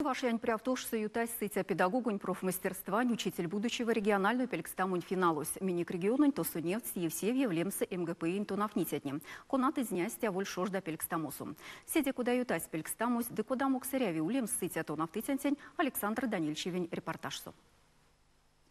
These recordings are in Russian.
Вашень приавтошся ютась сытя педагогунь профмастерства, учитель будущего региональную пелькстамунь финалус. Миник регионунь то суневц Евсевьев лемса МГПИ то нафнитятнем. Конат из днястя вольшож да пелькстамусу. Седя куда ютась пелькстамус, да куда мог сыряви улем сытя то нафтитятень Александр Данильчевень репортажсу.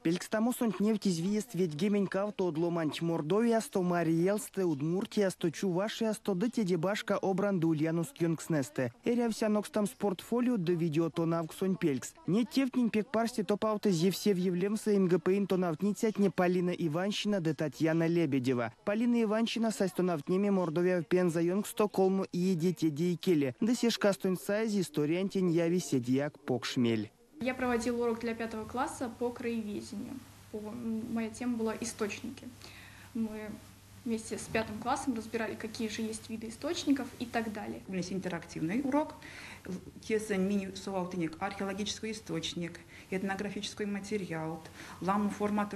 Пелькстамусунт нефть извест ведь геменькав то одломанч Мордовия, сто Мариелсте, Удмуртия, сто Чувашия, сто Дебашка, обранду Ульянус Кёнгснесте. Эрявся нокстам спортфолио до видео то навксонь пелькс. Не тевтнень пекпарсти то паута Евсевьев лемса МГПИН то навтницять не Полина Иванщина да Татьяна Лебедева. Полина Иванщина сайс то навтнеме Мордовия Пенза Йонг Стоколму и едете дейкеле. Да сешкастунь сайзи историантень яви седьяк покшмель. Я проводила урок для 5 класса по краеведению. Моя тема была «Источники». Мы вместе с 5 классом разбирали, какие же есть виды источников и так далее. У меня есть интерактивный урок. Тесен мини-сувалтыник, археологический источник, этнографический материал, ламу формат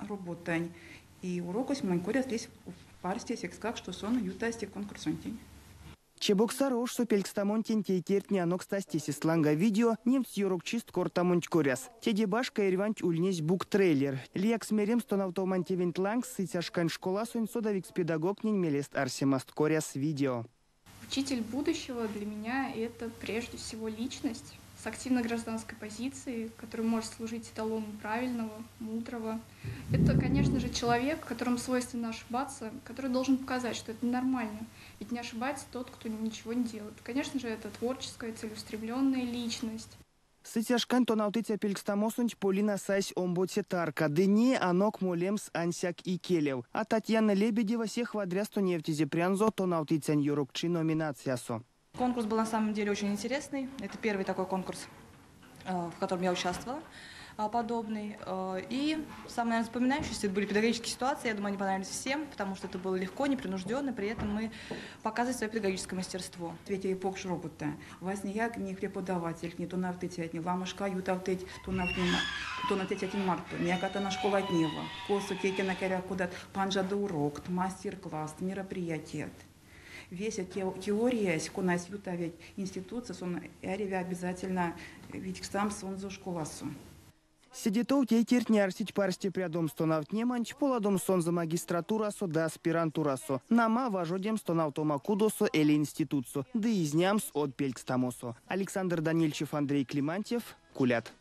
работань. И урок мой коря здесь в парсте секскак, что сон ютасти конкурсантень. Чебоксарош со пелькстамонтень тертни анок стастиси сланга видео немц юрок чист кортамонч коряс. Тедебашка и рванч ульнесь бук трейлер. Лиак смерем стонавтомантевент лангс сытяшкань школа сонь содавикс педагог нень мелест арсимаст коряс видео. Учитель будущего для меня это прежде всего личность с активной гражданской позицией, который может служить эталоном правильного, мудрого. Это, конечно же, человек, которому свойственно ошибаться, который должен показать, что это нормально. Ведь не ошибается тот, кто ничего не делает. Конечно же, это творческая, целеустремленная личность. Сытяшкань то наутыця пелькстамосунч Полина сайсь омботе тарка. Дыне анок молемс ансяк и келев. А Татьяна Лебедева сех вадрясто нефтизе прянзо то наутыцянь юрокчи номинациясо. Конкурс был на самом деле очень интересный. Это первый такой конкурс, в котором я участвовала, подобный. И самые, наверное, запоминающиеся это были педагогические ситуации. Я думаю, они понравились всем, потому что это было легко, непринужденно. При этом мы показывали свое педагогическое мастерство. Третий эпох робота. Вас ніяк не преподаватель, не то навтицять, не ламушка ютавтить, то навтицять марту. Ніяка на школа днева. Косу тейки на керя куда панжа до урок, мастер-класс, мероприятие. Весь теория, кунась юта ведь институция, сон эреве обязательно ведь сам сон за школасу. Сидитов тертни арсить парсти прядом стонавт неманч, поладом сон за магистратурасо да аспирантурасо. Нама важодем стонавтома кудосо или институцию, да изнямс от пелькстамосо. Александр Данильчев, Андрей Климантьев, Кулят.